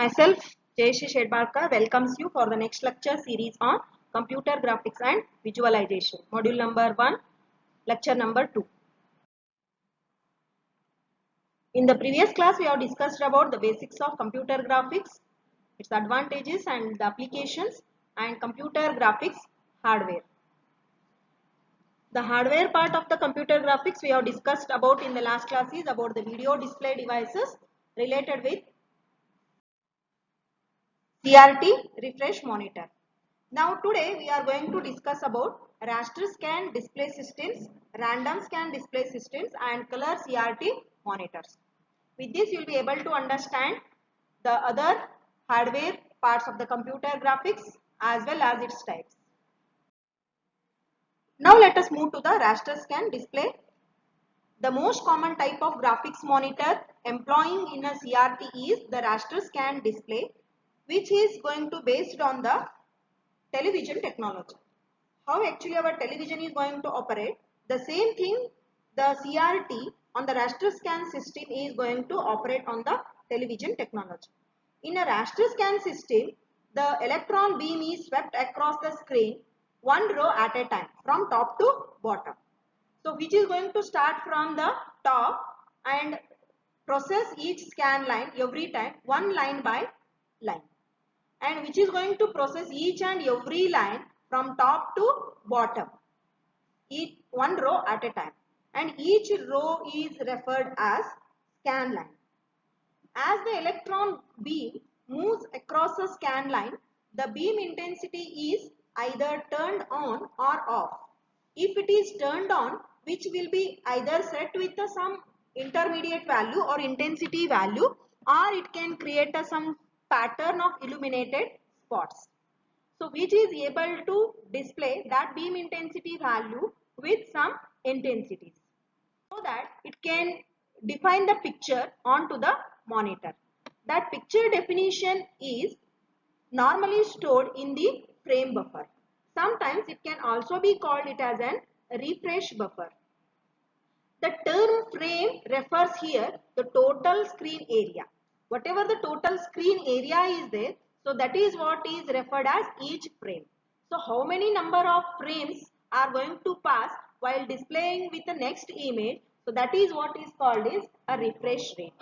Myself, Jayeshi Shedbarkar, welcomes you for the next lecture series on Computer Graphics and Visualization, Module number 1, lecture number 2. In the previous class, we have discussed about the basics of computer graphics, its advantages and the applications, and computer graphics hardware. The hardware part of the computer graphics we have discussed about in the last class is about the video display devices related with CRT refresh monitor. Now today we are going to discuss about raster scan display systems, random scan display systems and color CRT monitors. With this you will be able to understand the other hardware parts of the computer graphics as well as its types. Now let us move to the raster scan display. The most common type of graphics monitor employing in a CRT is the raster scan display, which is going to based on the television technology. How actually our television is going to operate? The same thing, the CRT on the raster scan system is going to operate on the television technology. In a raster scan system, the electron beam is swept across the screen one row at a time from top to bottom. So which is going to start from the top and process each scan line every time one line by line, and which is going to process each and every line from top to bottom, each one row at a time, and each row is referred as scan line. As the electron beam moves across a scan line, the beam intensity is either turned on or off. If it is turned on, which will be either set with some intermediate value or intensity value, or it can create some pattern of illuminated spots. So which is able to display that beam intensity value with some intensities, so that it can define the picture onto the monitor. That picture definition is normally stored in the frame buffer. Sometimes it can also be called it as an refresh buffer. The term frame refers here the total screen area. Whatever the total screen area is there, so that is what is referred as each frame. So how many number of frames are going to pass while displaying with the next image, so that is what is called is a refresh rate.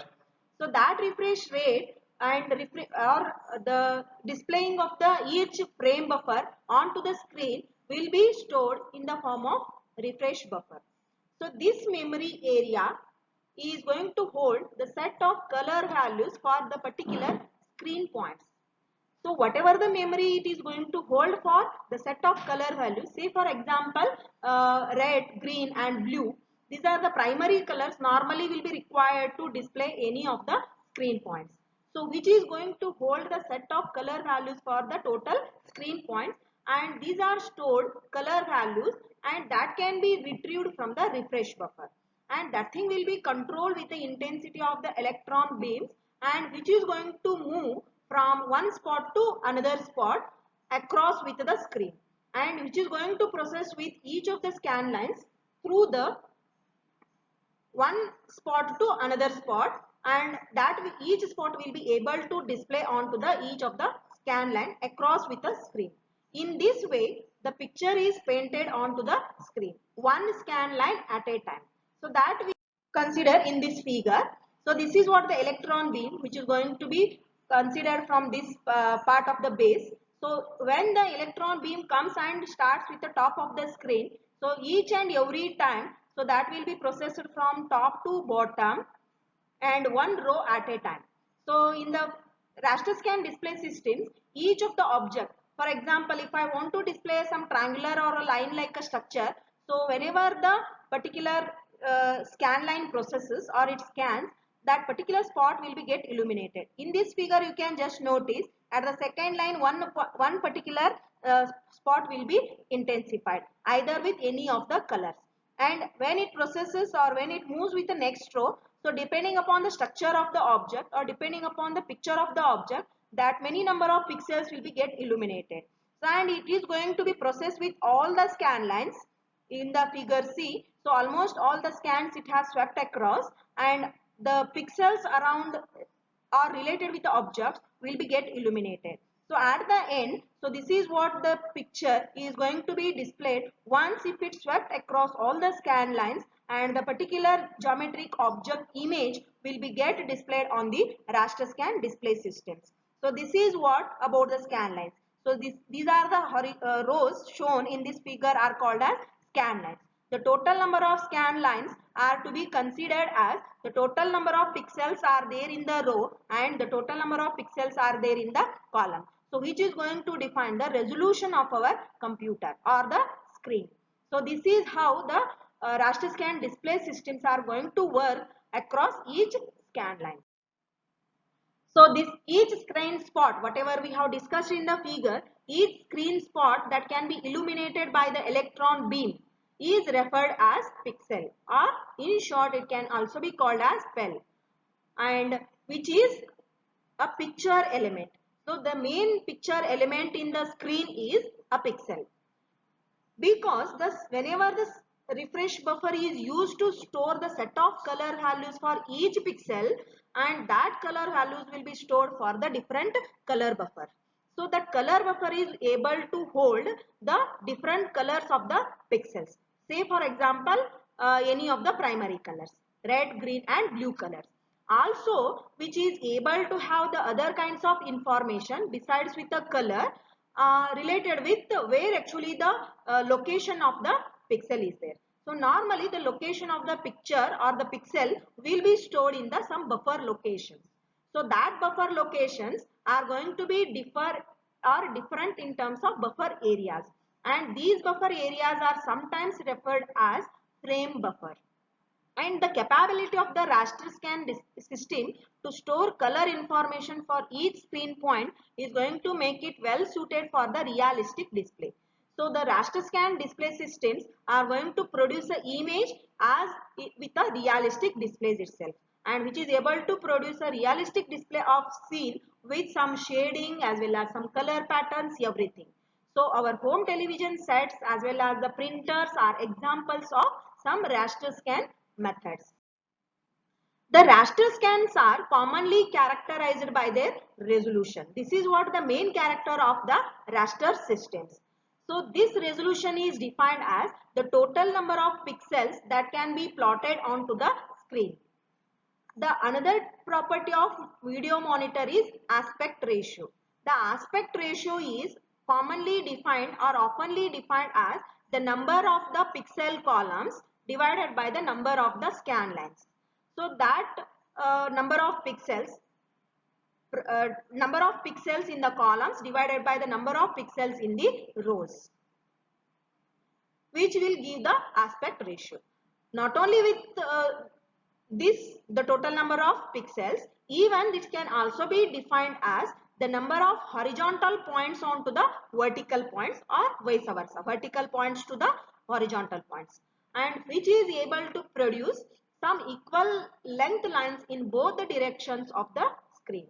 So that refresh rate and the displaying of the each frame buffer onto the screen will be stored in the form of refresh buffer. So this memory area is going to hold the set of color values for the particular screen points. So whatever the memory it is going to hold for the set of color values, say for example red, green and blue, these are the primary colors normally will be required to display any of the screen points. So which is going to hold the set of color values for the total screen points, and these are stored color values and that can be retrieved from the refresh buffer, and that thing will be controlled with the intensity of the electron beams, and which is going to move from one spot to another spot across with the screen, and which is going to process with each of the scan lines through the one spot to another spot, and that each spot will be able to display onto the each of the scan line across with the screen. In this way the picture is painted onto the screen, one scan line at a time. So that we consider in this figure. So this is what the electron beam which is going to be considered from this part of the base. So when the electron beam comes and starts with the top of the screen, so each and every time, so that will be processed from top to bottom and one row at a time. So in the raster scan display systems, each of the object, for example if I want to display some triangular or a line like a structure, so whenever the particular scan line processes or it scans, that particular spot will be get illuminated. In this figure you can just notice at the second line one particular spot will be intensified either with any of the colors, and when it processes or when it moves with the next row, so depending upon the structure of the object or depending upon the picture of the object, that many number of pixels will be get illuminated. So and it is going to be processed with all the scan lines in the figure C. So almost all the scans it has swept across, and the pixels around or related with the objects will be get illuminated. So at the end, so this is what the picture is going to be displayed once if it swept across all the scan lines, and the particular geometric object image will be get displayed on the raster scan display systems. So this is what about the scan lines. So these are the rows shown in this figure are called as scan lines. The total number of scan lines are to be considered as the total number of pixels are there in the row and the total number of pixels are there in the column. So which is going to define the resolution of our computer or the screen. So this is how the raster scan display systems are going to work across each scan line. So this each screen spot, whatever we have discussed in the figure, each screen spot that can be illuminated by the electron beam is referred as pixel, or in short it can also be called as PEL, and which is a picture element. So the main picture element in the screen is a pixel, because whenever the refresh buffer is used to store the set of color values for each pixel, and that color values will be stored for the different color buffer. So that color buffer is able to hold the different colors of the pixels. Say for example any of the primary colors, red, green and blue colors. Also which is able to have the other kinds of information besides with the color related with where actually the location of the pixel is there. So normally the location of the picture or the pixel will be stored in the some buffer locations. So that buffer locations are going to be different in terms of buffer areas, and these buffer areas are sometimes referred as frame buffer. And the capability of the raster scan system to store color information for each screen point is going to make it well suited for the realistic display. So the raster scan display systems are going to produce an image as with a realistic displays itself, and which is able to produce a realistic display of scene with some shading as well as some color patterns, everything. So our home television sets as well as the printers are examples of some raster scan methods. The raster scans are commonly characterized by their resolution. This is what the main character of the raster systems. So this resolution is defined as the total number of pixels that can be plotted onto the screen. The another property of video monitor is aspect ratio. The aspect ratio is commonly defined or oftenly defined as the number of the pixel columns divided by the number of the scan lines. So that number of pixels in the columns divided by the number of pixels in the rows, which will give the aspect ratio. Not only with the total number of pixels, even this can also be defined as the number of horizontal points onto the vertical points, or vice versa, vertical points to the horizontal points, and which is able to produce some equal length lines in both the directions of the screen.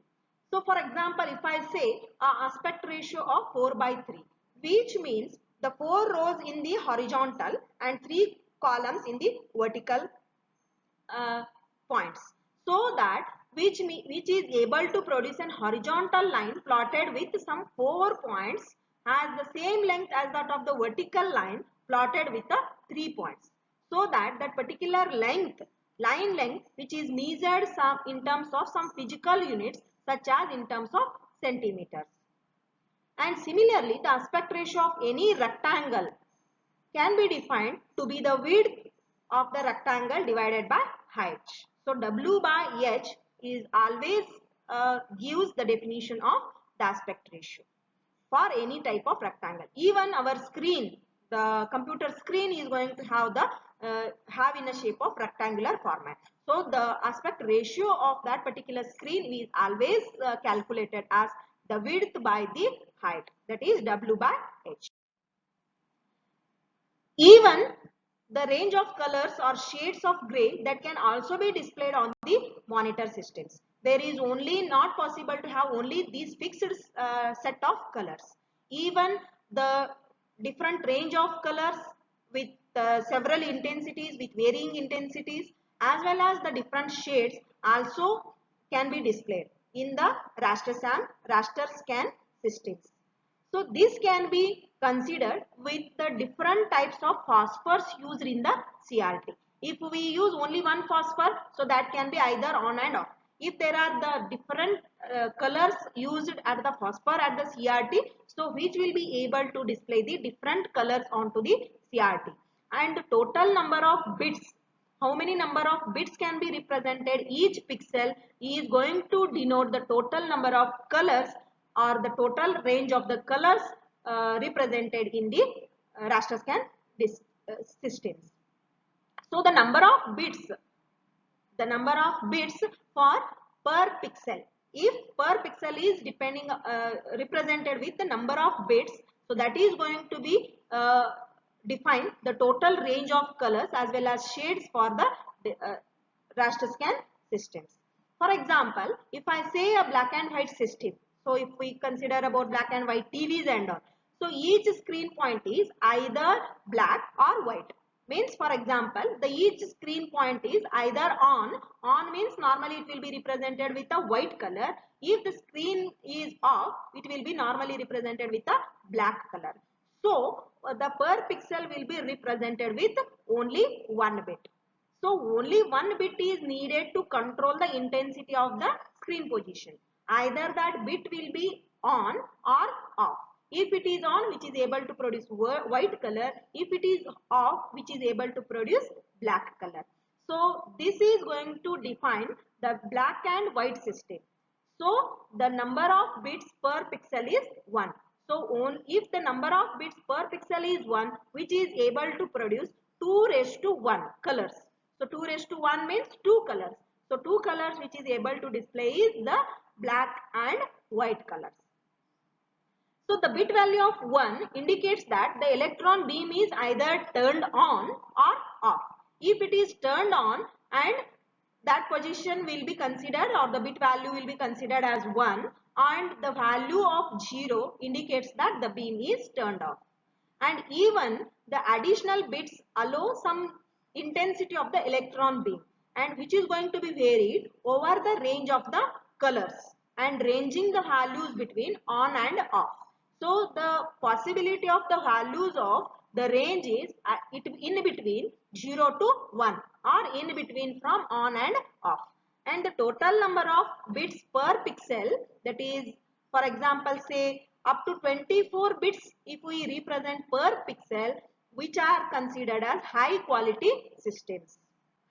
So for example, if I say aspect ratio of 4:3, which means the 4 rows in the horizontal and 3 columns in the vertical points, so that which is able to produce an horizontal line plotted with some 4 points has the same length as that of the vertical line plotted with the 3 points, so that that particular line length which is measured some in terms of some physical units such as in terms of centimeters. And similarly, the aspect ratio of any rectangle can be defined to be the width of the rectangle divided by height. So W by H is always gives the definition of the aspect ratio for any type of rectangle. Even our screen, the computer screen is going to have the have in a shape of rectangular format. So the aspect ratio of that particular screen is always calculated as the width by the height, that is W by H. Even the range of colors or shades of gray that can also be displayed on the monitor systems. There is only not possible to have only these fixed set of colors. Even the different range of colors with several intensities, with varying intensities, as well as the different shades also can be displayed. in the raster scan systems. So this can be considered with the different types of phosphors used in the CRT. If we use only one phosphor, so that can be either on and off. If there are the different colors used at the phosphor at the CRT, so which will be able to display the different colors onto the CRT. And the total number of bits, how many number of bits can be represented each pixel, is going to denote the total number of colors or the total range of the colors represented in the raster scan systems. So the number of bits for per pixel, if per pixel is depending represented with the number of bits, so that is going to be define the total range of colors as well as shades for the raster scan systems. For example, if I say a black and white system, so if we consider about black and white TVs and all, so each screen point is either black or white. Means, for example, the each screen point is either on means normally it will be represented with a white color. If the screen is off, it will be normally represented with a black color. So the per pixel will be represented with only one bit. So only one bit is needed to control the intensity of the screen position. Either that bit will be on or off. If it is on, which is able to produce white color. If it is off, which is able to produce black color. So this is going to define the black and white system. So the number of bits per pixel is 1. So if the number of bits per pixel is 1, which is able to produce 2:1 colors. So 2:1 means 2 colors. So 2 colors which is able to display is the black and white colors. So the bit value of 1 indicates that the electron beam is either turned on or off. If it is turned on, and that position will be considered, or the bit value will be considered as 1, and the value of 0 indicates that the beam is turned off. And even the additional bits allow some intensity of the electron beam, and which is going to be varied over the range of the colors and ranging the values between on and off. So the possibility of the values of the range is in between 0 to 1 or in between from on and off. And the total number of bits per pixel, that is, for example, say up to 24 bits if we represent per pixel, which are considered as high quality systems.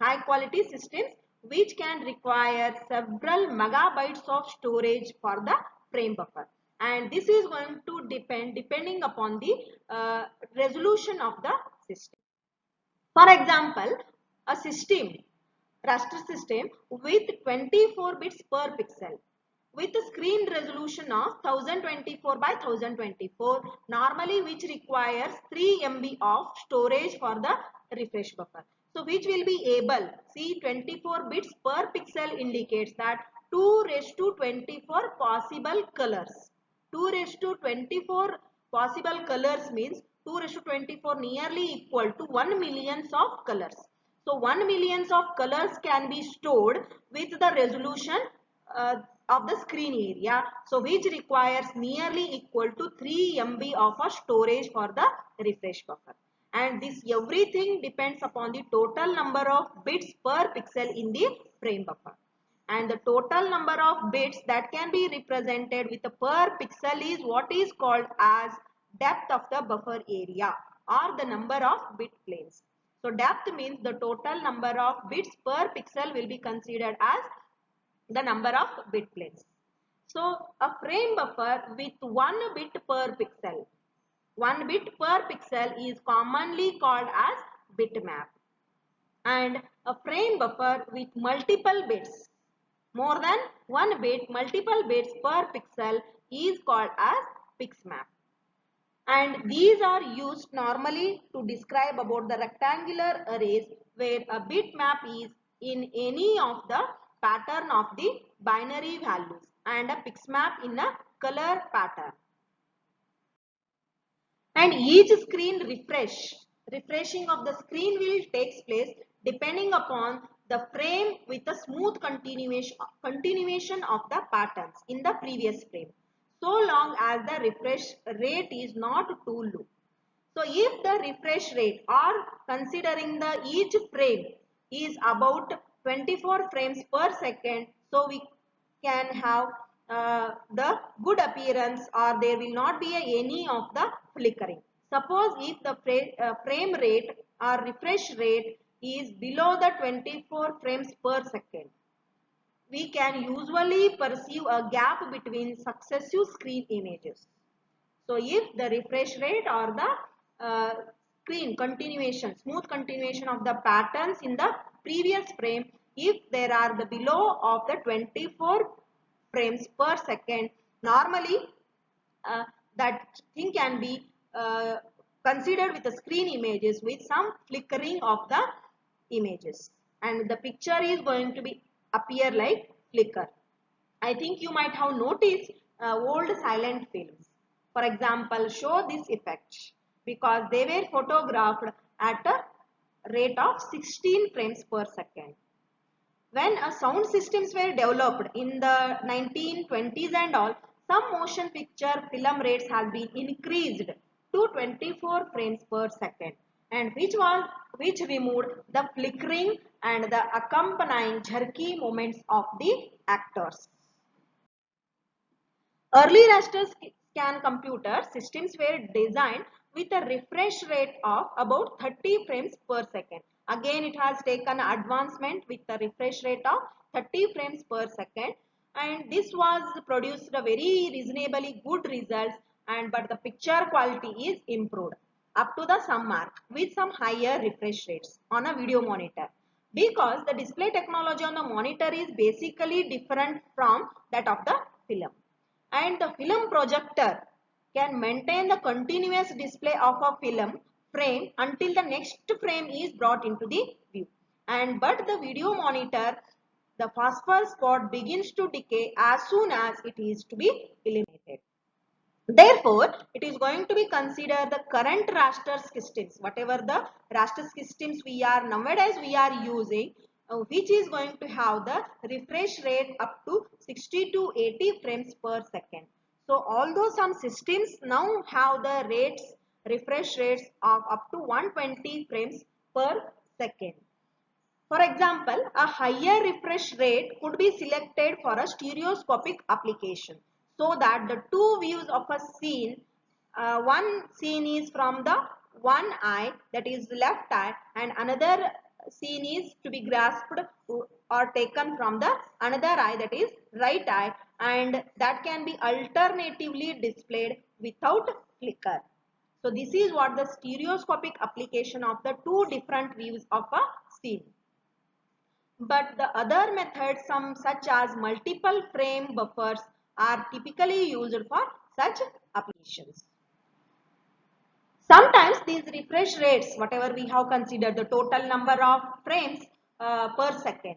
High quality systems which can require several megabytes of storage for the frame buffer. And this is going to depending upon the resolution of the system. For example, a raster system with 24 bits per pixel with a screen resolution of 1024 by 1024, normally which requires 3 MB of storage for the refresh buffer. So which will be able, see 24 bits per pixel indicates that 2:24 possible colors. 2:24 possible colors means 2:24 nearly equal to 1 millions of colors. So 1 millions of colors can be stored with the resolution of the screen area. So which requires nearly equal to 3 MB of a storage for the refresh buffer. And this everything depends upon the total number of bits per pixel in the frame buffer. And the total number of bits that can be represented with a per pixel is what is called as depth of the buffer area or the number of bit planes. So depth means the total number of bits per pixel will be considered as the number of bit planes. So a frame buffer with 1 bit per pixel. 1 bit per pixel is commonly called as bitmap. And a frame buffer with multiple bits, more than 1 bit, multiple bits per pixel is called as pixmap. And these are used normally to describe about the rectangular arrays where a bitmap is in any of the pattern of the binary values and a pixmap in a color pattern. And each screen refreshing of the screen will takes place depending upon the frame with a smooth continuation of the patterns in the previous frame, so long as the refresh rate is not too low. So if the refresh rate or considering the each frame is about 24 frames per second, so we can have the good appearance, or there will not be any of the flickering. Suppose if the frame rate or refresh rate is below the 24 frames per second, we can usually perceive a gap between successive screen images. So if the refresh rate or the screen continuation, smooth continuation of the patterns in the previous frame, if there are the below of the 24 frames per second, normally that thing can be considered with the screen images with some flickering of the images, and the picture is going to be appear like flicker. I think you might have noticed old silent films, for example, show this effect because they were photographed at a rate of 16 frames per second. When sound systems were developed in the 1920s and all, some motion picture film rates has been increased to 24 frames per second, and which removed the flickering and the accompanying jerky movements of the actors. Early raster scan computer systems were designed with a refresh rate of about 30 frames per second. Again, it has taken advancement with a refresh rate of 30 frames per second, and this was produced a very reasonably good results, and but the picture quality is improved up to the some mark with some higher refresh rates on a video monitor, because the display technology on the monitor is basically different from that of the film, and the film projector can maintain the continuous display of a film frame until the next frame is brought into the view, and but the video monitor, the phosphor spot begins to decay as soon as it is to be eliminated. Therefore, it is going to be considered the current raster systems, whatever the raster systems we are using, which is going to have the refresh rate up to 60 to 80 frames per second. So, although some systems now have the refresh rates of up to 120 frames per second. For example, a higher refresh rate could be selected for a stereoscopic application, so that the two views of a scene, one scene is from the one eye, that is left eye, and another scene is to be grasped or taken from the another eye, that is right eye, and that can be alternatively displayed without flicker. So this is what the stereoscopic application of the two different views of a scene. But the other methods, some such as multiple frame buffers, are typically used for such applications. Sometimes these refresh rates, whatever we have considered, the total number of frames per second.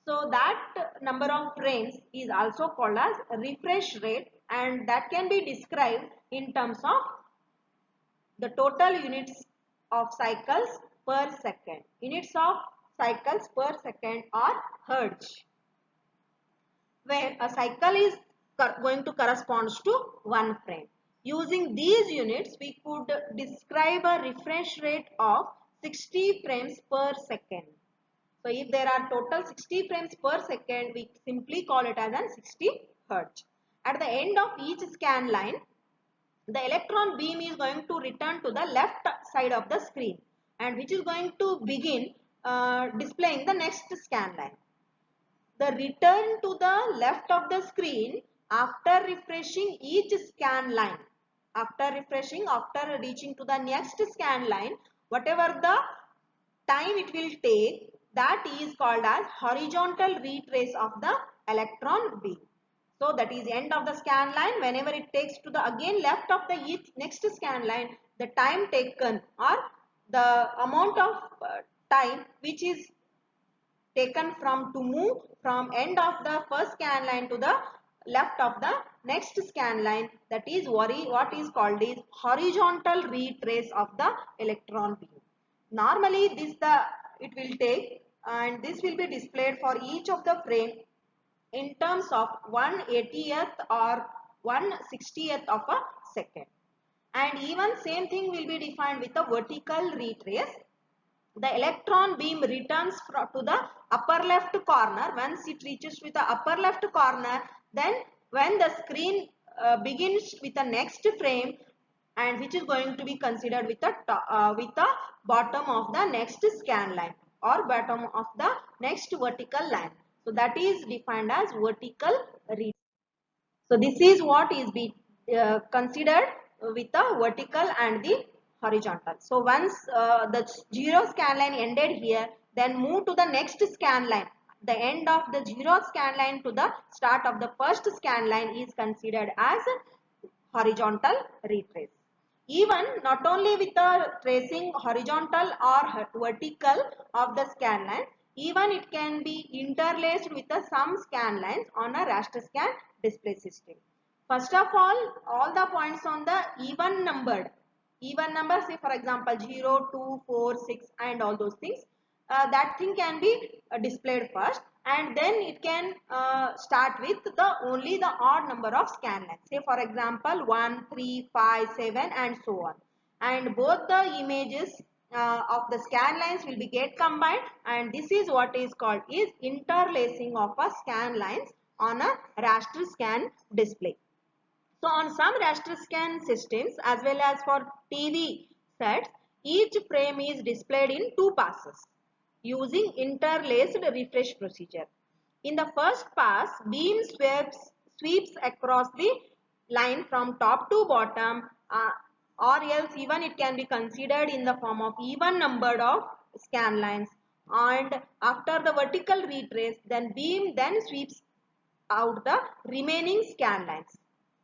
So that number of frames is also called as refresh rate, and that can be described in terms of the total units of cycles per second. Units of cycles per second are hertz, where a cycle is going to correspond to one frame. Using these units, we could describe a refresh rate of 60 frames per second. So if there are total 60 frames per second, we simply call it as an 60 hertz. At the end of each scan line, the electron beam is going to return to the left side of the screen, and which is going to begin displaying the next scan line. The return to the left of the screen after refreshing each scan line, after reaching to the next scan line, whatever the time it will take, that is called as horizontal retrace of the electron beam. So that is end of the scan line. Whenever it takes to the again left of the next scan line, the time taken or the amount of time which is taken from to move from end of the first scan line to the left of the next scan line, that is what is called is horizontal retrace of the electron beam. Normally it will take and this will be displayed for each of the frame in terms of 1/80th or 1/60th of a second. And even same thing will be defined with the vertical retrace. The electron beam returns to the upper left corner. Once it reaches with the upper left corner, then when the screen begins with the next frame, and which is going to be considered with the bottom of the next scan line or bottom of the next vertical line. So that is defined as vertical retrace. So this is what is be considered with the vertical and the horizontal. So once the zero scan line ended here, then move to the next scan line. The end of the zero scan line to the start of the first scan line is considered as horizontal retrace. Even not only with the tracing horizontal or vertical of the scan line, even it can be interlaced with the some scan lines on a raster scan display system. First of all the points on the even number, say for example 0, 2, 4, 6 and all those things, that thing can be displayed first, and then it can start with the only the odd number of scan lines. Say for example 1, 3, 5, 7 and so on. And both the images of the scan lines will be get combined, and this is what is called is interlacing of a scan lines on a raster scan display. So on some raster scan systems as well as for TV sets, each frame is displayed in two passes using interlaced refresh procedure. In the first pass, beam sweeps across the line from top to bottom, or else even it can be considered in the form of even numbered of scan lines, and after the vertical retrace, then beam then sweeps out the remaining scan lines.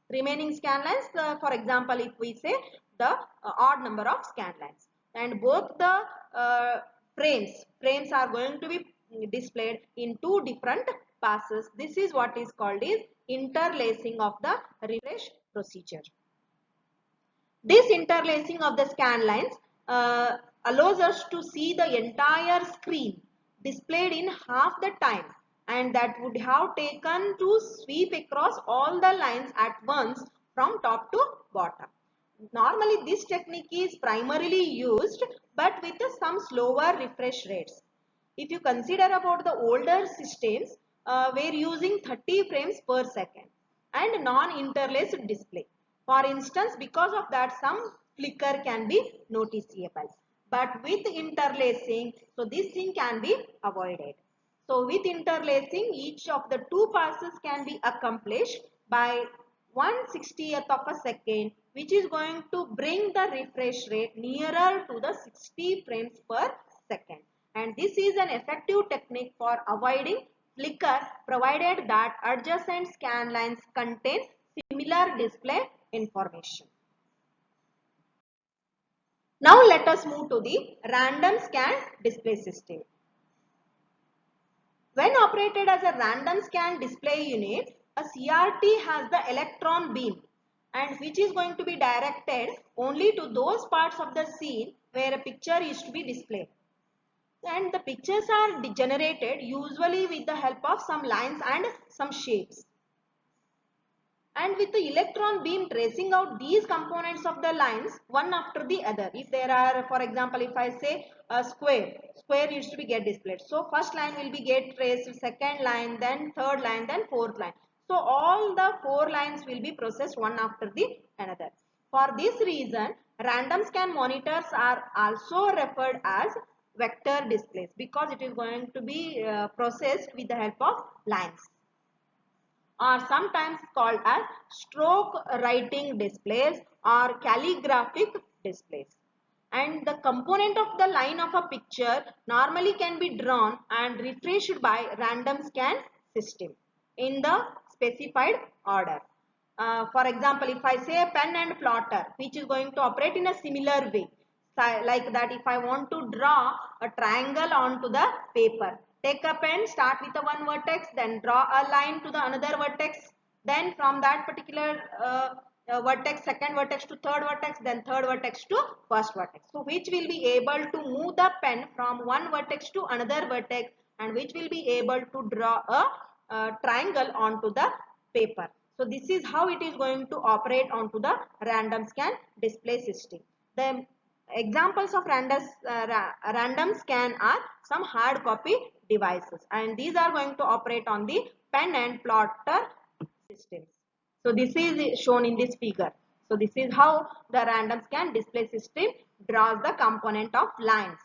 For example, if we say the odd number of scan lines, and both the frames are going to be displayed in two different passes. This is what is called is interlacing of the refresh procedure. This interlacing of the scan lines allows us to see the entire screen displayed in half the time, and that would have taken to sweep across all the lines at once from top to bottom. Normally this technique is primarily used, but with some slower refresh rates. If you consider about the older systems, we're using 30 frames per second and non-interlaced display. For instance, because of that some flicker can be noticeable. But with interlacing, so this thing can be avoided. So with interlacing, each of the two passes can be accomplished by 1/60th of a second, which is going to bring the refresh rate nearer to the 60 frames per second. And this is an effective technique for avoiding flicker, provided that adjacent scan lines contain similar display information. Now let us move to the random scan display system. When operated as a random scan display unit, a CRT has the electron beam, and which is going to be directed only to those parts of the scene where a picture is to be displayed. And the pictures are generated usually with the help of some lines and some shapes. And with the electron beam tracing out these components of the lines one after the other. If there are, for example, if I say a square needs to be get displayed. So first line will be get traced, second line, then third line, then fourth line. So all the four lines will be processed one after the another. For this reason, random scan monitors are also referred as vector displays, because it is going to be processed with the help of lines, are sometimes called as stroke writing displays or calligraphic displays. And the component of the line of a picture normally can be drawn and refreshed by random scan system in the specified order. For example, if I say a pen and plotter, which is going to operate in a similar way, like that if I want to draw a triangle onto the paper, take a pen, start with the one vertex, then draw a line to the another vertex, then from that particular vertex, second vertex to third vertex, then third vertex to first vertex. So which will be able to move the pen from one vertex to another vertex, and which will be able to draw a triangle onto the paper. So this is how it is going to operate onto the random scan display system. The examples of random scan are some hard copy devices, and these are going to operate on the pen and plotter systems. So this is shown in this figure. So this is how the random scan display system draws the component of lines.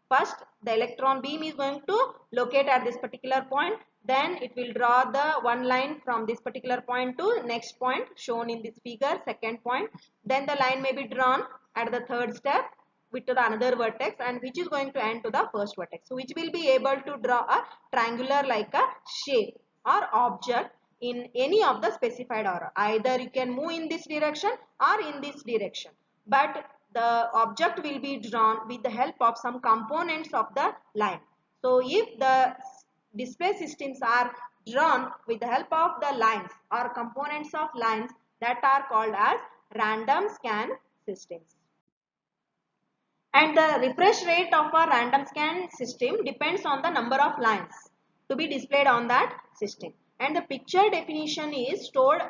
First, the electron beam is going to locate at this particular point. Then it will draw the one line from this particular point to next point shown in this figure, second point. Then the line may be drawn at the third step with to the another vertex, and which is going to end to the first vertex. So which will be able to draw a triangular like a shape or object in any of the specified order. Either you can move in this direction or in this direction, but the object will be drawn with the help of some components of the line. So if the display systems are drawn with the help of the lines or components of lines, that are called as random scan systems. And the refresh rate of a random scan system depends on the number of lines to be displayed on that system. And the picture definition is stored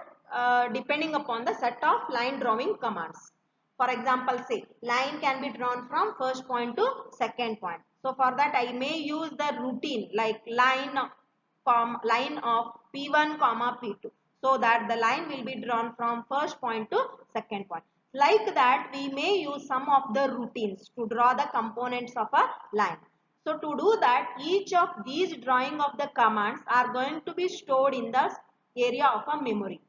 depending upon the set of line drawing commands. For example, say line can be drawn from first point to second point. So for that I may use the routine like line of P1 comma P2, so that the line will be drawn from first point to second point. Like that, we may use some of the routines to draw the components of a line. So to do that, each of these drawing of the commands are going to be stored in the area of a memory.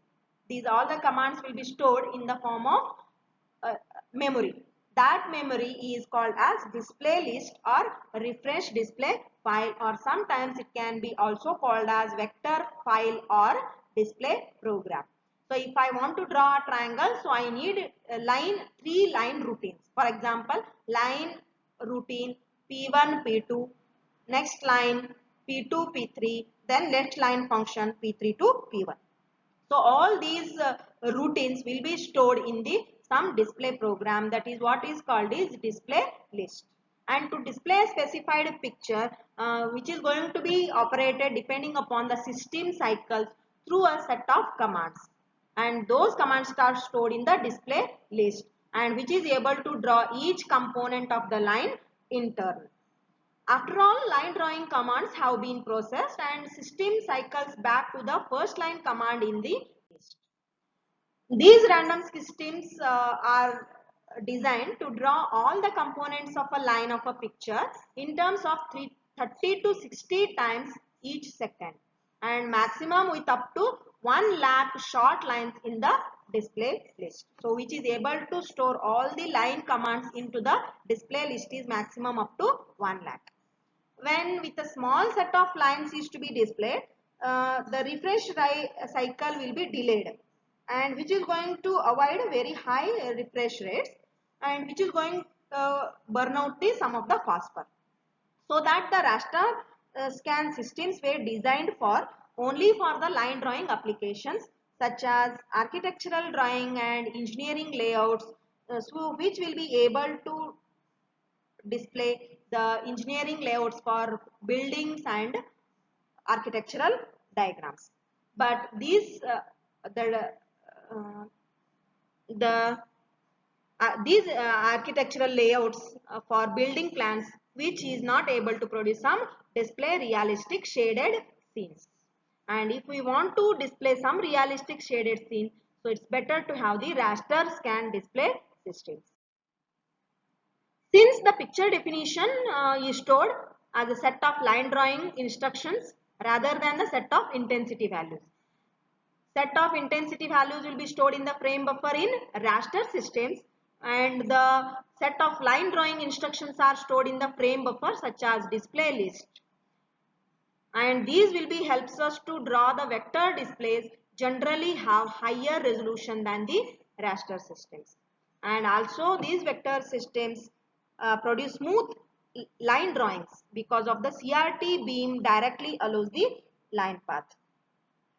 These all the commands will be stored in the form of memory. That memory is called as display list or refresh display file, or sometimes it can be also called as vector file or display program. So if I want to draw a triangle, so I need three line routines. For example, line routine P1, P2, next line P2, P3, then next line function P3 to P1. So all these routines will be stored in the some display program, that is what is called is display list. And to display a specified picture which is going to be operated depending upon the system cycles through a set of commands, and those commands are stored in the display list, and which is able to draw each component of the line in turn. After all, line drawing commands have been processed and system cycles back to the first line command in the list. These random systems are designed to draw all the components of a line of a picture in terms of 30 to 60 times each second, and maximum with up to 1 lakh short lines in the display list. So which is able to store all the line commands into the display list is maximum up to 1 lakh. When with a small set of lines is to be displayed, the refresh cycle will be delayed, and which is going to avoid very high refresh rates, and which is going to burn out the some of the phosphor. So that the raster scan systems were designed for only for the line drawing applications such as architectural drawing and engineering layouts, so which will be able to display the engineering layouts for buildings and architectural diagrams. But uh, the these architectural layouts for building plans which is not able to produce some display realistic shaded scenes. And if we want to display some realistic shaded scene, so it's better to have the raster scan display systems. Since the picture definition is stored as a set of line drawing instructions rather than the set of intensity values. Set of intensity values will be stored in the frame buffer in raster systems, and the set of line drawing instructions are stored in the frame buffer such as display list. And these will be helps us to draw the vector displays generally have higher resolution than the raster systems. And also these vector systems produce smooth line drawings because of the CRT beam directly allows the line path.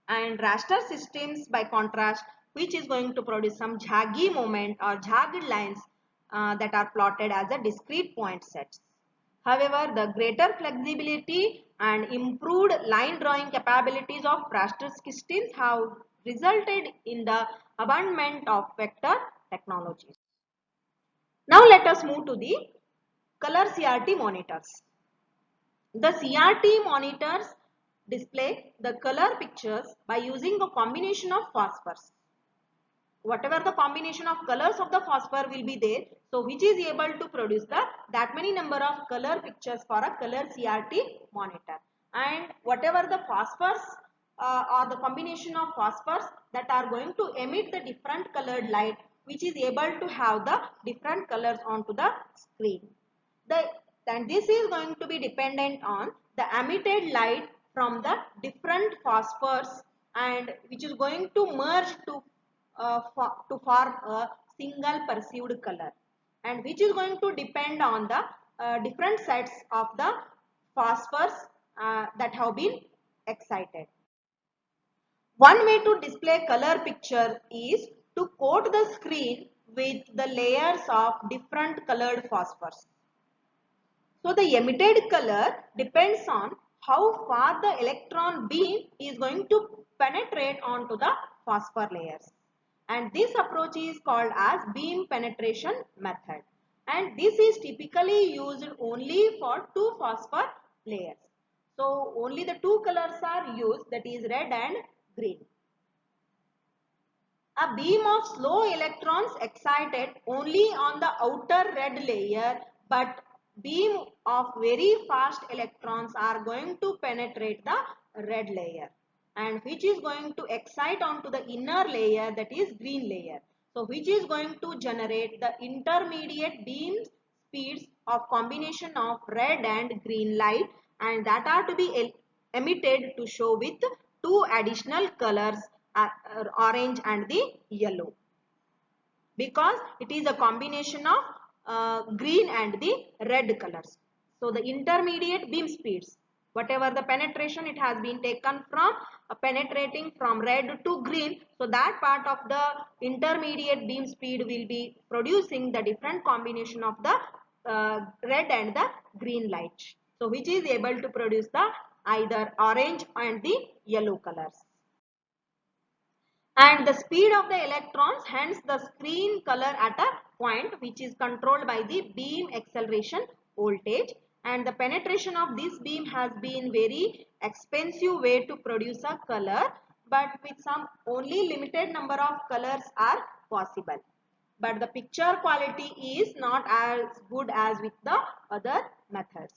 And raster systems by contrast which is going to produce some jaggy moment or jagged lines that are plotted as a discrete point sets. However, the greater flexibility and improved line drawing capabilities of raster systems have resulted in the abandonment of vector technologies. Now let us move to the color CRT monitors. The CRT monitors display the color pictures by using a combination of phosphors. Whatever the combination of colors of the phosphor will be there, so which is able to produce that many number of color pictures for a color CRT monitor. And whatever the phosphors or the combination of phosphors that are going to emit the different colored light, which is able to have the different colors onto the screen. And this is going to be dependent on the emitted light from the different phosphors, and which is going to merge to form a single perceived color, and which is going to depend on the different sets of the phosphors that have been excited. One way to display color picture is to coat the screen with the layers of different colored phosphors. So the emitted color depends on how far the electron beam is going to penetrate onto the phosphor layers. And this approach is called as beam penetration method. And this is typically used only for two phosphor layers. So only the two colors are used, that is red and green. A beam of slow electrons excited only on the outer red layer, but beam of very fast electrons are going to penetrate the red layer, and which is going to excite onto the inner layer, that is green layer. So which is going to generate the intermediate beam speeds of combination of red and green light, and that are to be emitted to show with two additional colors, orange and the yellow, because it is a combination of green and the red colors. So the intermediate beam speeds, whatever the penetration it has been taken from penetrating from red to green, so that part of the intermediate beam speed will be producing the different combination of the red and the green light, so which is able to produce the either orange and the yellow colors. And the speed of the electrons, hence the screen color at a point which is controlled by the beam acceleration voltage, and the penetration of this beam has been very expensive way to produce a color, but with some only limited number of colors are possible, but the picture quality is not as good as with the other methods.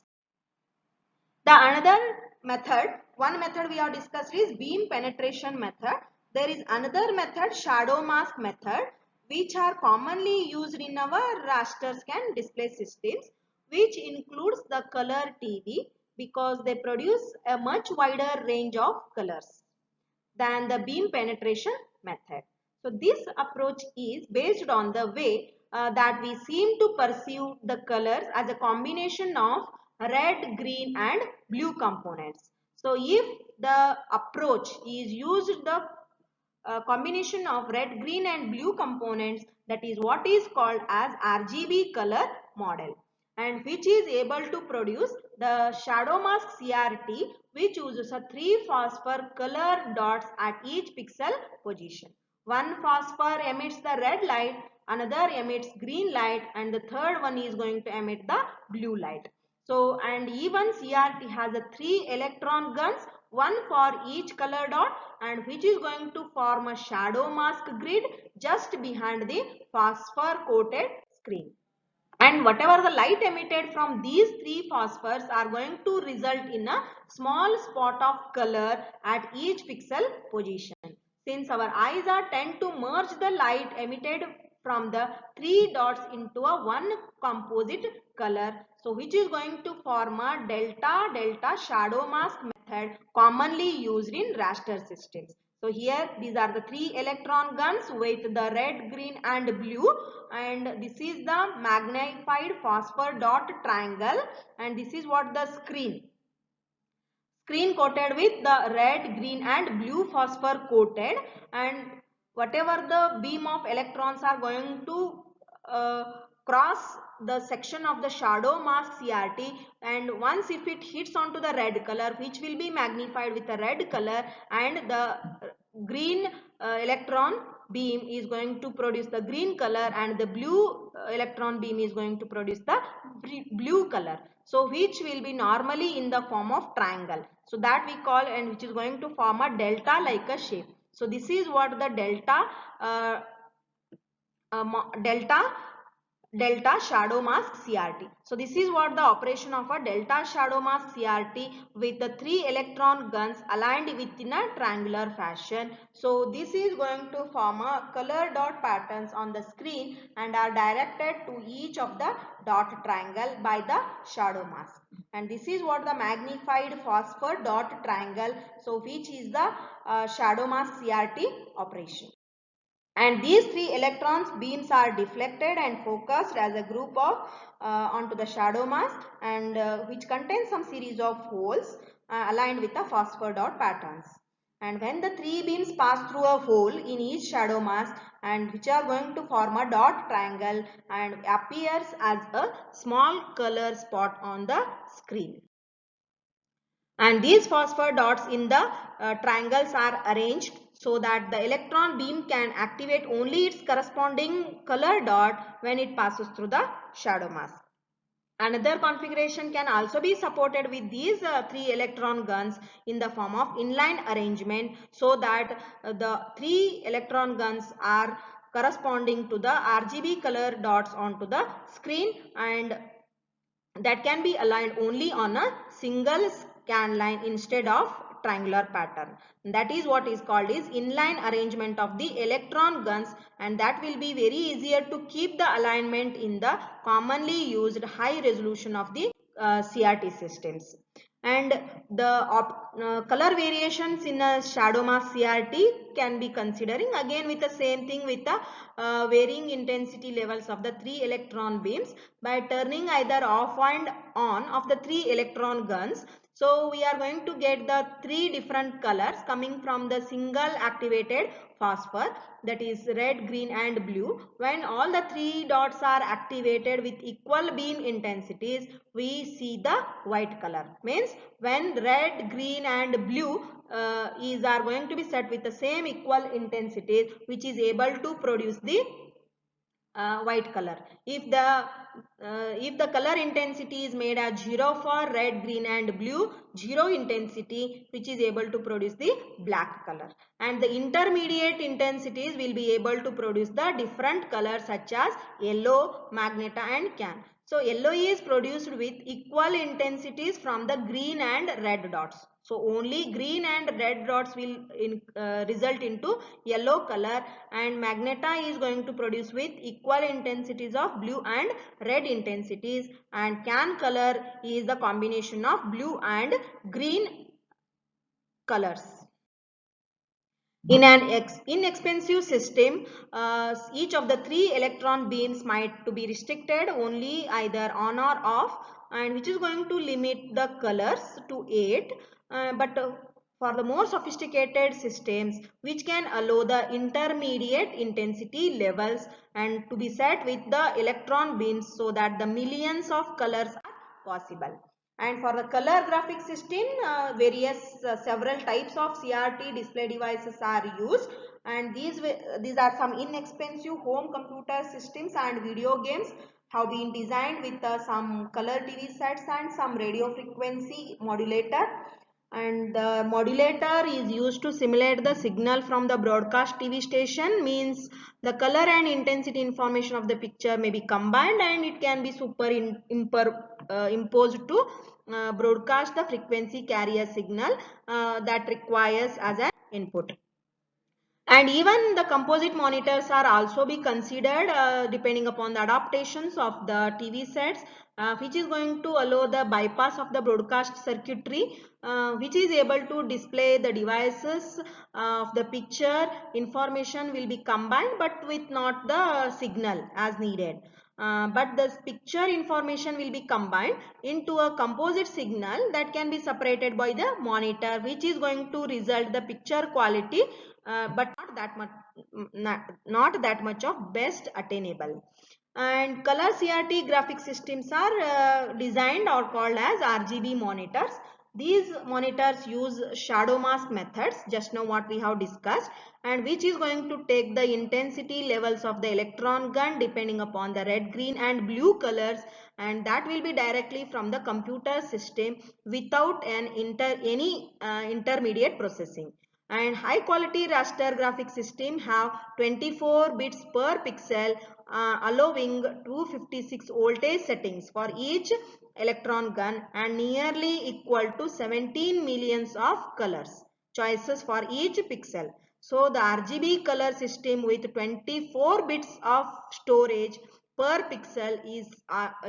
The another method, one method we have discussed is beam penetration method. There is another method, shadow mask method, which are commonly used in our raster scan display systems, which includes the color TV, because they produce a much wider range of colors than the beam penetration method. So this approach is based on the way that we seem to perceive the colors as a combination of red, green and blue components. So if the approach is used the combination of red, green and blue components, that is what is called as RGB color model, and which is able to produce the shadow mask CRT, which uses a 3 phosphor color dots at each pixel position. One phosphor emits the red light, another emits green light, and the third one is going to emit the blue light. So, and even CRT has a 3 electron guns, one for each color dot, and which is going to form a shadow mask grid just behind the phosphor coated screen. And whatever the light emitted from these 3 phosphors are going to result in a small spot of color at each pixel position. Since our eyes are tend to merge the light emitted from the 3 dots into a one composite color, so which is going to form a delta shadow mask method commonly used in raster systems. So here these are the 3 electron guns with the red, green and blue, and this is the magnified phosphor dot triangle, and this is what the screen coated with the red, green and blue phosphor coated, and whatever the beam of electrons are going to cross the section of the shadow mask CRT, and once if it hits onto the red color, which will be magnified with the red color, and the green electron beam is going to produce the green color, and the blue electron beam is going to produce the blue color, so which will be normally in the form of triangle, so that we call, and which is going to form a delta like a shape. So this is what the uh, delta shadow mask CRT. So this is what the operation of a delta shadow mask CRT with the 3 electron guns aligned within a triangular fashion. So this is going to form a color dot patterns on the screen and are directed to each of the dot triangle by the shadow mask. And this is what the magnified phosphor dot triangle, so which is the shadow mask CRT operation. And these 3 electrons beams are deflected and focused as a group of onto the shadow mask, and which contains some series of holes aligned with the phosphor dot patterns. And when the 3 beams pass through a hole in each shadow mask, and which are going to form a dot triangle and appears as a small color spot on the screen. And these phosphor dots in the triangles are arranged so that the electron beam can activate only its corresponding color dot when it passes through the shadow mask. Another configuration can also be supported with these 3 electron guns in the form of inline arrangement, so that the 3 electron guns are corresponding to the RGB color dots onto the screen, and that can be aligned only on a single scan line instead of triangular pattern. That is what is called is inline arrangement of the electron guns, and that will be very easier to keep the alignment in the commonly used high resolution of the CRT systems. And the color variations in a shadow mask CRT can be considering again with the same thing with the varying intensity levels of the 3 electron beams by turning either off and on of the 3 electron guns. So we are going to get the 3 different colors coming from the single activated phosphor, that is red, green and blue. When all the 3 dots are activated with equal beam intensities, we see the white color. Means when red, green and blue are going to be set with the same equal intensities, which is able to produce the white color. If the color intensity is made as 0 for red, green and blue, 0 intensity, which is able to produce the black color, and the intermediate intensities will be able to produce the different colors such as yellow, magenta and cyan. So yellow is produced with equal intensities from the green and red dots. So only green and red dots will result into yellow color, and magenta is going to produce with equal intensities of blue and red intensities, and cyan color is the combination of blue and green colors. In an inexpensive system, each of the 3 electron beams might to be restricted only either on or off, and which is going to limit the colors to 8. But for the more sophisticated systems, which can allow the intermediate intensity levels and to be set with the electron beams, so that the millions of colors are possible. And for the color graphic system, several types of CRT display devices are used, and these are some inexpensive home computer systems and video games have been designed with some color TV sets and some radio frequency modulator. And the modulator is used to simulate the signal from the broadcast TV station, means the color and intensity information of the picture may be combined, and it can be imposed to broadcast the frequency carrier signal that requires as an input. And even the composite monitors are also be considered depending upon the adaptations of the TV sets, which is going to allow the bypass of the broadcast circuitry, which is able to display the devices of the picture information will be combined, but with not the signal as needed. But the picture information will be combined into a composite signal that can be separated by the monitor, which is going to result the picture quality but not that much not that much of best attainable. And color CRT graphic systems are designed or called as RGB monitors. These monitors use shadow mask methods, just now what we have discussed, and which is going to take the intensity levels of the electron gun depending upon the red, green and blue colors, and that will be directly from the computer system without any intermediate processing. And high quality raster graphic system have 24 bits per pixel, allowing 256 voltage settings for each electron gun and nearly equal to 17 millions of colors choices for each pixel. So the RGB color system with 24 bits of storage per pixel is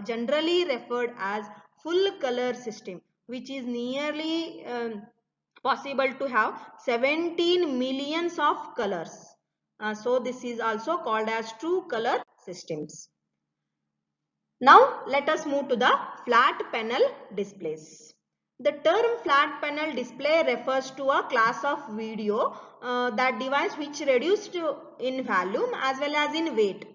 generally referred as full color system, which is nearly possible to have 17 millions of colors. So this is also called as true color systems. Now let us move to the flat panel displays. The term flat panel display refers to a class of video that device which reduced in volume as well as in weight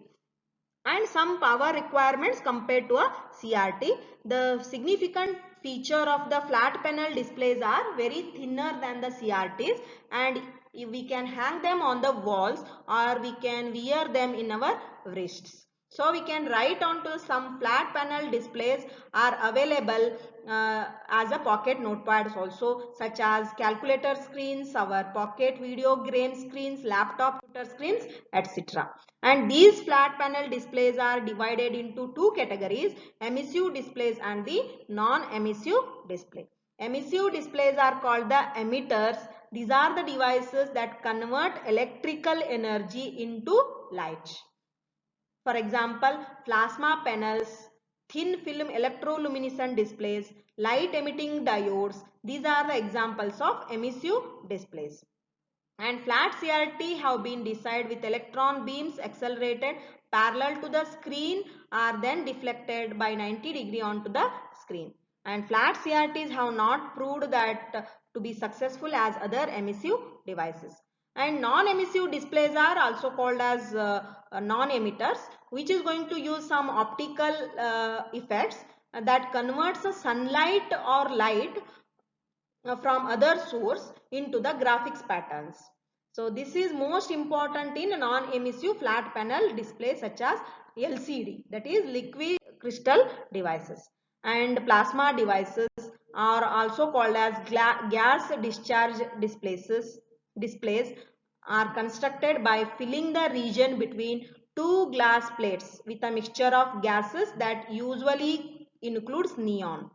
and some power requirements compared to a CRT. The significant feature of the flat panel displays are very thinner than the CRTs, and we can hang them on the walls or we can wear them in our wrists. So we can write onto some flat panel displays are available as a pocket notepads also, such as calculator screens, our pocket video game screens, laptop computer screens, etc. And these flat panel displays are divided into two categories: emissive displays and the non-emissive display. Emissive displays are called the emitters. These are the devices that convert electrical energy into light. For example, plasma panels, thin film electroluminescent displays, light emitting diodes. These are the examples of emissive displays. And flat CRT have been designed with electron beams accelerated parallel to the screen are then deflected by 90 degrees onto the screen. And flat CRTs have not proved that to be successful as other emissive devices. And non-emissive displays are also called as non-emitters, which is going to use some optical effects that converts a sunlight or light from other source into the graphics patterns. So this is most important in non-emissive flat panel displays such as LCD, that is liquid crystal devices. And plasma devices are also called as gas discharge displays are constructed by filling the region between two glass plates with a mixture of gases that usually includes neon.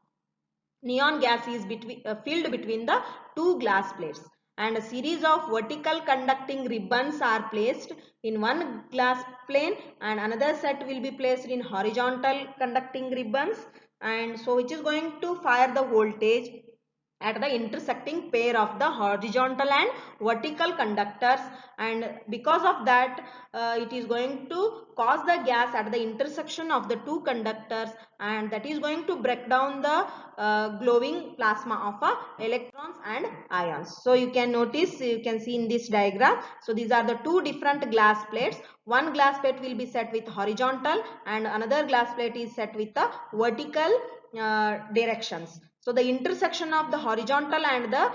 Neon gas is filled between the two glass plates, and a series of vertical conducting ribbons are placed in one glass plane and another set will be placed in horizontal conducting ribbons, and so which is going to fire the voltage at the intersecting pair of the horizontal and vertical conductors, and because of that it is going to cause the gas at the intersection of the two conductors, and that is going to break down the glowing plasma of electrons and ions. So you can notice, you can see in this diagram, so these are the two different glass plates. One glass plate will be set with horizontal and another glass plate is set with the vertical directions. So the intersection of the horizontal and the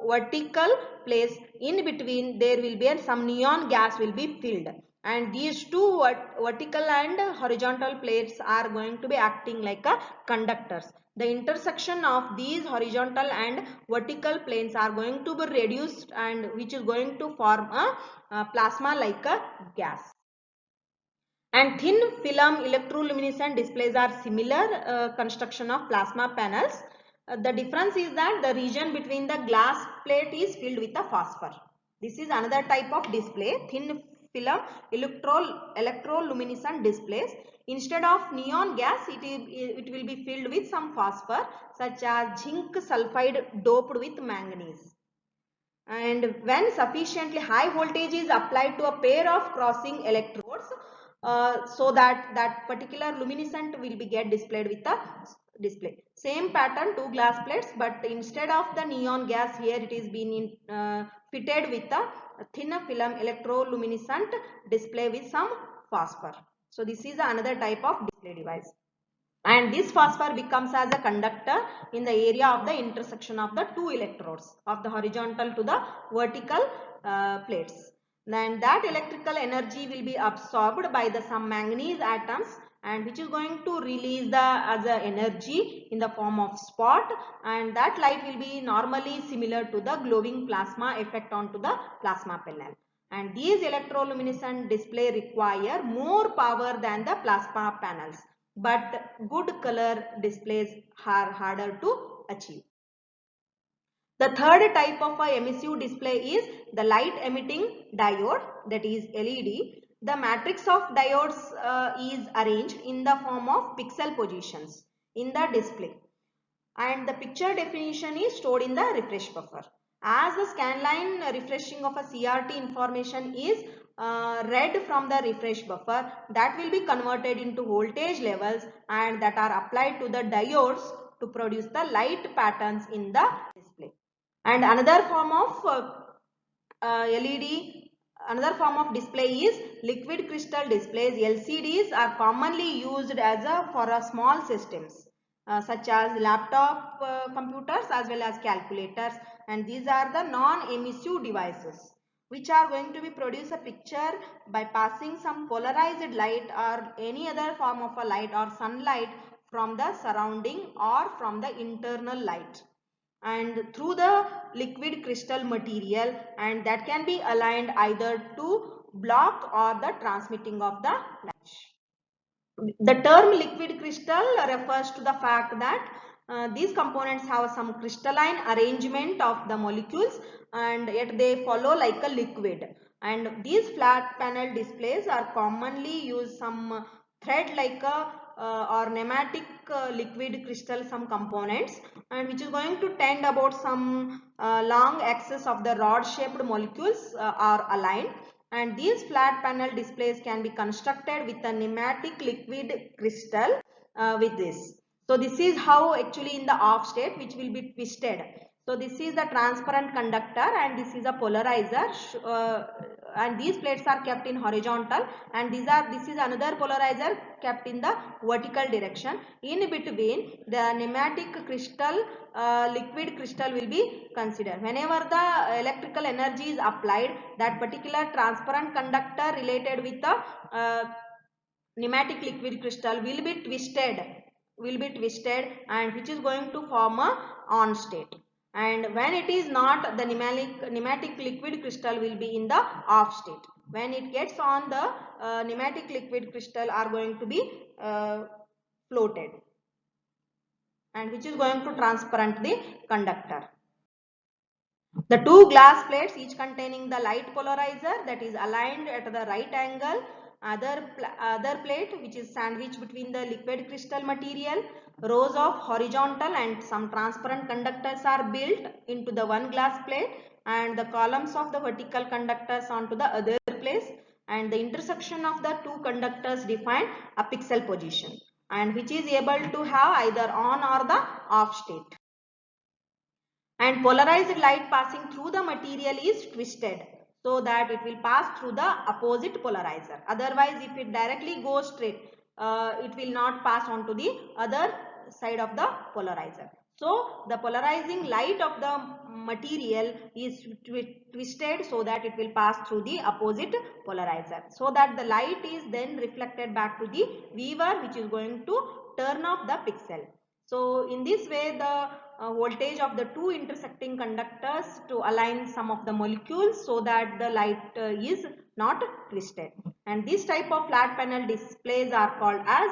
vertical place, in between there will be some neon gas will be filled, and these two vertical and horizontal plates are going to be acting like a conductors. The intersection of these horizontal and vertical planes are going to be reduced, and which is going to form a plasma like a gas. And thin film electroluminescent displays are similar construction of plasma panels. The difference is that the region between the glass plate is filled with a phosphor. This is another type of display, thin film electroluminescent displays. Instead of neon gas, it will be filled with some phosphor such as zinc sulfide doped with manganese. And when sufficiently high voltage is applied to a pair of crossing electrodes, so that particular luminescent will be get displayed with display. Same pattern, two glass plates, but instead of the neon gas, here it is been fitted with a thin film electroluminescent display with some phosphor. So this is another type of display device. And this phosphor becomes as a conductor in the area of the intersection of the two electrodes of the horizontal to the vertical plates. Then that electrical energy will be absorbed by the some manganese atoms, and which is going to release the as a energy in the form of spot, and that light will be normally similar to the glowing plasma effect onto the plasma panel. And these electroluminescent display require more power than the plasma panels, but good color displays are harder to achieve. The third type of a emissive display is the light emitting diode, that is LED. The matrix of diodes is arranged in the form of pixel positions in the display, and the picture definition is stored in the refresh buffer. As the scan line refreshing of a CRT information is read from the refresh buffer, that will be converted into voltage levels and that are applied to the diodes to produce the light patterns in the display. And another form of LED, another form of display is liquid crystal displays. LCDs are commonly used as for small systems such as laptop computers as well as calculators, and these are the non-emissive devices which are going to be produce a picture by passing some polarized light or any other form of a light or sunlight from the surrounding or from the internal light and through the liquid crystal material, and that can be aligned either to block or the transmitting of the light. The term liquid crystal refers to the fact that these components have some crystalline arrangement of the molecules and yet they follow like a liquid. And these flat panel displays are commonly use some thread like a or pneumatic liquid crystal some components, and which is going to tend about some long axis of the rod shaped molecules are aligned, and these flat panel displays can be constructed with a pneumatic liquid crystal with this. So this is how actually in the off state which will be twisted. So this is the transparent conductor and this is a polarizer and these plates are kept in horizontal, and this is another polarizer kept in the vertical direction. In between the pneumatic crystal liquid crystal will be considered. Whenever the electrical energy is applied, that particular transparent conductor related with the pneumatic liquid crystal will be twisted and which is going to form a on state, and when it is not, the pneumatic liquid crystal will be in the off state. When it gets on, the pneumatic liquid crystal are going to be floated, and which is going to transparent the conductor. The two glass plates each containing the light polarizer that is aligned at the right angle, other plate which is sandwiched between the liquid crystal material, rows of horizontal and some transparent conductors are built into the one glass plate and the columns of the vertical conductors onto the other place, and the intersection of the two conductors define a pixel position and which is able to have either on or the off state. And polarized light passing through the material is twisted so that it will pass through the opposite polarizer. Otherwise, if it directly goes straight, it will not pass on to the other side of the polarizer. So the polarizing light of the material is twisted so that it will pass through the opposite polarizer, so that the light is then reflected back to the viewer, which is going to turn off the pixel. So in this way, the voltage of the two intersecting conductors to align some of the molecules so that the light is not twisted. And this type of flat panel displays are called as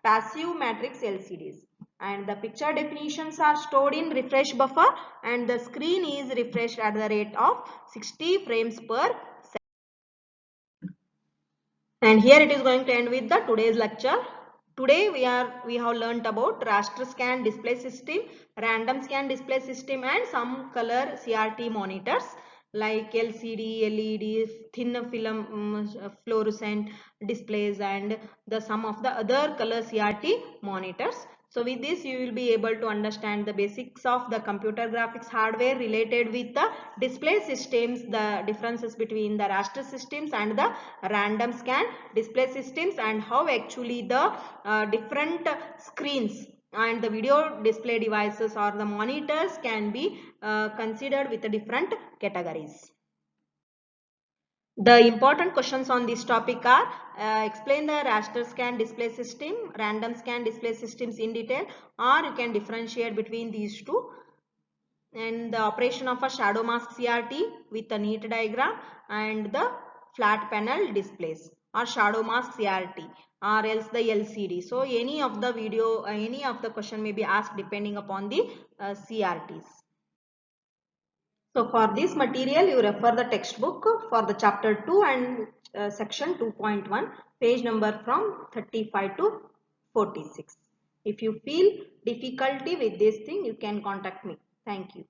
passive matrix LCDs. And the picture definitions are stored in refresh buffer and the screen is refreshed at the rate of 60 frames per second. And here it is going to end with the today's lecture. Today we have learnt about raster scan display system, random scan display system and some color CRT monitors like LCD, LED, thin film fluorescent displays and the some of the other color CRT monitors. So with this you will be able to understand the basics of the computer graphics hardware related with the display systems, the differences between the raster systems and the random scan display systems, and how actually the different screens and the video display devices or the monitors can be considered with the different categories. The important questions on this topic are explain the raster scan display system, random scan display systems in detail, or you can differentiate between these two, and the operation of a shadow mask CRT with a neat diagram, and the flat panel displays or shadow mask CRT or else the LCD. So any of the video, any of the question may be asked depending upon the CRTs. So for this material you refer the textbook for the chapter 2 and section 2.1, page number from 35 to 46. If you feel difficulty with this thing, you can contact me. Thank you.